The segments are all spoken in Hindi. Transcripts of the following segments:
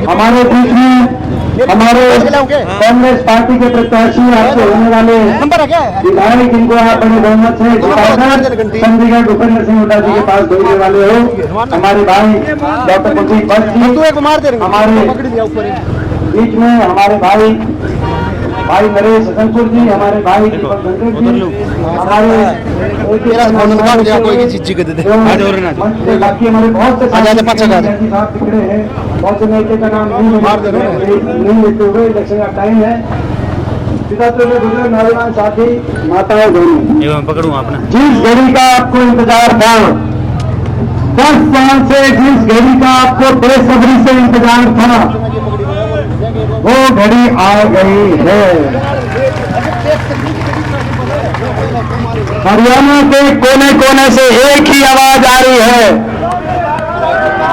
हमारे बीच में हमारे कांग्रेस पार्टी के प्रत्याशी आपसे होने वाले विधायक जिनको आप बड़े बहुमत से जिताकर चंडीगढ़ भूपेंद्र सिंह हुड्डा जी के पास भेजने वाले हो, हमारे भाई डॉक्टर कुलदीप भट्ट जी, हमारे बीच में हमारे भाई नरेश हसनपुर जी, हमारे भाई दीपक धनखड़ जी, हमारे बाकी हमारे बहुत से साथ बिखरे हैं, बहुत से नेता का नाम नहीं लेते हुए इलेक्शन का टाइम है। बुजुर्ग नौजवान साथी माताएं बहनें, पकड़ू आपने जिस घड़ी का आपको इंतजार था, 10 साल से जिस घड़ी का आपको बेसब्री से इंतजार था, वो घड़ी आ गई है। हरियाणा के कोने कोने से एक ही आवाज आ रही है,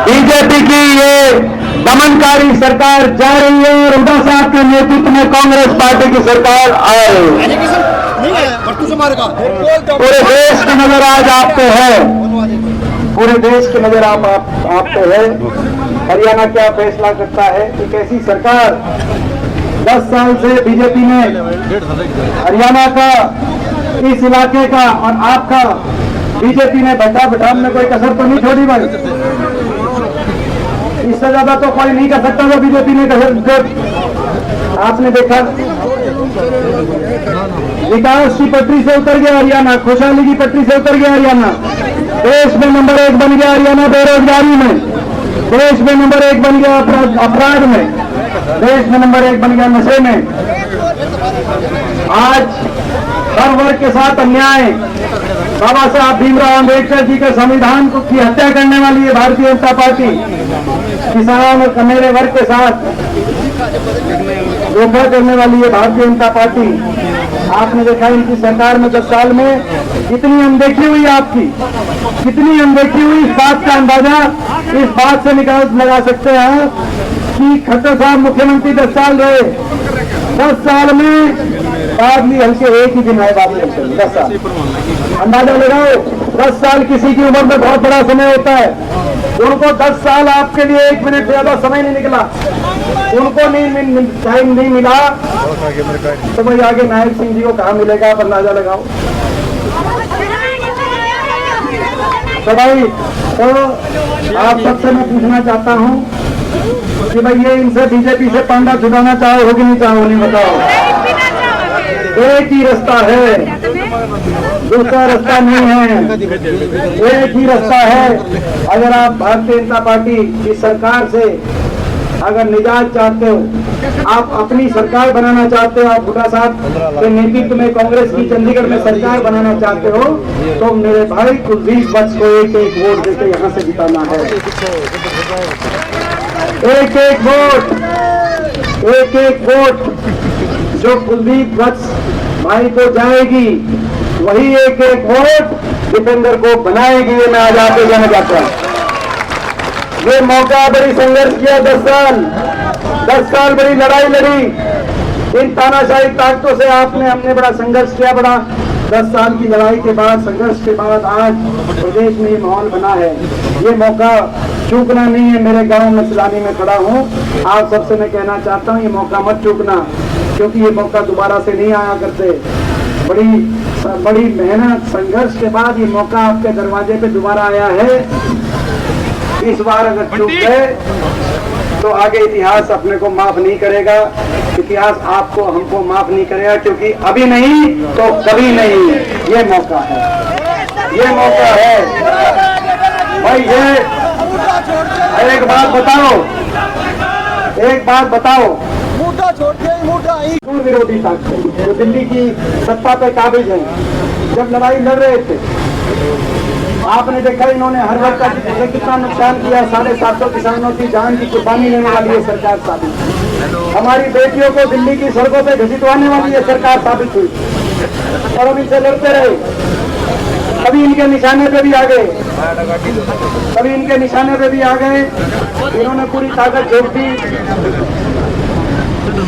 बीजेपी की ये दमनकारी सरकार जा रही है और हुड्डा साहब के नेतृत्व में कांग्रेस पार्टी की सरकार आए। पूरे देश की नजर आज आप पे है, पूरे देश की नजर आप पे है। हरियाणा क्या फैसला करता है? एक ऐसी सरकार 10 साल से बीजेपी ने हरियाणा का, इस इलाके का और आपका बीजेपी ने बैठान में कोई कसर तो नहीं छोड़ी भाई। इससे ज्यादा तो कोई नहीं कर सकता जो बीजेपी ने कसर। आपने देखा विकास की पटरी से उतर गया हरियाणा, खुशहाली की पटरी से उतर गया हरियाणा, देश में नंबर 1 बन गया हरियाणा बेरोजगारी में, देश में नंबर 1 बन गया अपराध में, देश में नंबर 1 बन गया नशे में। आज हर वर्ग के साथ अन्याय, बाबा साहब भीमराव अंबेडकर जी के संविधान की हत्या करने वाली है भारतीय जनता पार्टी, किसान और कमेरे वर्ग के साथ धोखा करने वाली है भारतीय जनता पार्टी। आपने देखा इनकी सरकार में 10 साल में कितनी अनदेखी हुई, आपकी कितनी अनदेखी हुई, इस बात का अंदाजा इस बात से लगा सकते हैं कि खट्टर साहब मुख्यमंत्री 10 साल रहे, 10 साल में बादली हल्के एक ही दिन आए बादली हल्के 10 साल। अंदाजा लगाओ, 10 साल किसी की उम्र में बहुत बड़ा समय होता है। उनको 10 साल आपके लिए 1 मिनट ज्यादा समय नहीं निकला, उनको टाइम नहीं मिला, तो भाई आगे नायक सिंह जी को कहाँ मिलेगा? आप अंदाजा लगाओ। तो भाई तो आप सबसे मैं पूछना चाहता हूँ कि भाई ये इनसे बीजेपी से पंडा छुड़ाना चाहो कि नहीं चाहो? नहीं बताओ। एक ही रास्ता है, दूसरा रास्ता नहीं है, एक ही रास्ता है। अगर आप भारतीय जनता पार्टी की सरकार से अगर निजात चाहते हो, आप अपनी सरकार बनाना चाहते हो, आप हुड्डा साहब के नेतृत्व में कांग्रेस की चंडीगढ़ में सरकार बनाना चाहते हो, तो मेरे भाई कुलदीप भट्ट को एक वोट देकर यहाँ से जिताना है। एक वोट जो कुलदीप भट्ट भाई को जाएगी, वही एक वोट दीपेंद्र को बनाएगी। ये मैं आज आपको कहना चाहता हूँ। ये मौका, बड़ी संघर्ष किया, 10 साल बड़ी लड़ाई लड़ी, इन तानाशाही ताकतों से हमने बड़ा संघर्ष किया। बड़ा 10 साल की लड़ाई के बाद, संघर्ष के बाद आज प्रदेश में ये माहौल बना है। ये मौका चूकना नहीं है। मेरे गांव में सिलानी में खड़ा हूँ, आप सबसे मैं कहना चाहता हूँ ये मौका मत चूकना, क्योंकि ये मौका दोबारा से नहीं आया करते। बड़ी मेहनत संघर्ष के बाद ये मौका आपके दरवाजे पे दोबारा आया है। इस बार अगर चूक गए तो आगे इतिहास अपने को माफ नहीं करेगा, इतिहास आपको हमको माफ नहीं करेगा, क्योंकit अभी नहीं तो कभी नहीं ये मौका है, ये मौका है भाई। ये एक बात बताओ, मुद्दा छोड़ के मुद्दा ही विरोधी ताकतें जो दिल्ली की सत्ता पे काबिज है, जब लड़ाई लड़ रहे थे आपने देखा इन्होंने हर वर्ग का कितना नुकसान किया। 750 किसानों की जान की कुर्बानी लेने वाली ये सरकार साबित, हमारी बेटियों को दिल्ली की सड़कों पे घसीटवाने वाली ये सरकार साबित हुई, और हम इनसे लड़ते रहे। कभी इनके निशाने पे भी आ गए, कभी इनके निशाने पे भी आ गए। इन्होंने पूरी ताकत झोंक दी।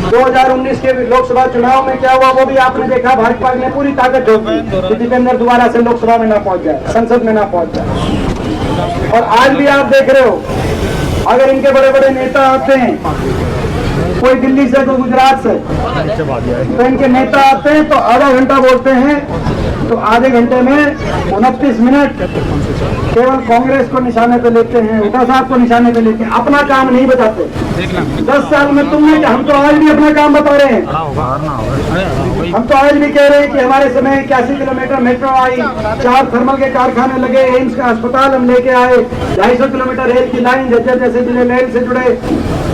2019 के लोकसभा चुनाव में क्या हुआ वो भी आपने देखा, भाजपा ने पूरी ताकत झोंक दी कि दीपेंद्र दोबारा से लोकसभा में ना पहुंच जाए, संसद में ना पहुंच जाए। और आज भी आप देख रहे हो, अगर इनके बड़े बड़े नेता आते हैं, कोई दिल्ली से, कोई गुजरात से, तो इनके नेता आते हैं तो आधा घंटा बोलते हैं, तो आधे घंटे में 29 मिनट केवल कांग्रेस को निशाने पे लेते हैं, हुड्डा साहब को निशाने पे लेते हैं, अपना काम नहीं बताते। 10 साल में तुमने, हम तो आज भी अपना काम बता रहे हैं। हम तो आज भी कह रहे हैं कि हमारे समय 81 किलोमीटर मेट्रो आई, 4 थर्मल के कारखाने लगे, एम्स का अस्पताल हम लेके आए, 250 किलोमीटर रेल की लाइन, जज्जर जैसे जिले रेल से जुड़े।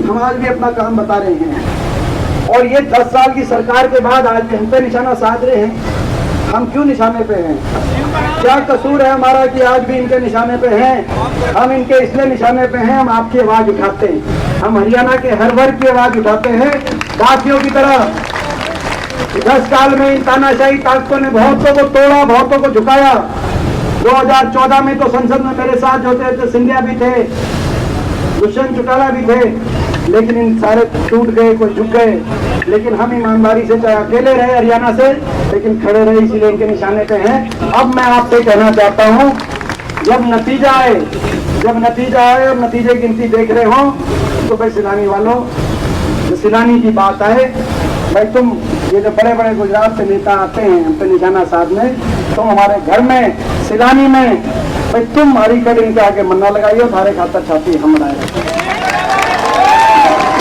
हम आज भी अपना काम बता रहे हैं। और ये 10 साल की सरकार के बाद आज हम पे निशाना साध रहे हैं। हम क्यों निशाने पे हैं? क्या कसूर है हमारा कि आज भी इनके निशाने पे हैं? हम इनके इसलिए निशाने पे हैं, हम आपकी आवाज उठाते हैं, हम हरियाणा के हर वर्ग की आवाज उठाते हैं। बाकियों की तरह 10 साल में इन तानाशाही ताकतों ने बहुतों को तोड़ा, बहुतों को झुकाया। 2014 में तो संसद में मेरे साथ जो थे, सिंधिया भी थे, दुष्यंत चौटाला भी थे, लेकिन इन सारे टूट गए, कोई झुक गए। लेकिन हम ईमानदारी से, चाहे अकेले रहे हरियाणा से, लेकिन खड़े रहे, इसीलिए इनके निशाने पे हैं। अब मैं आपसे कहना चाहता हूं, जब नतीजा आए और नतीजे की गिनती देख रहे हो, तो भाई सिलानी वालों, जो सिलानी की बात आए, भाई तुम ये जो बड़े बड़े गुजरात से नेता आते हैं हम पे निशाना साधने, तुम हमारे घर में सिलानी में, भाई तुम हमारी कड़ इनके आगे मन्ना लगाइए, थारे खाता छाती हम बनाए।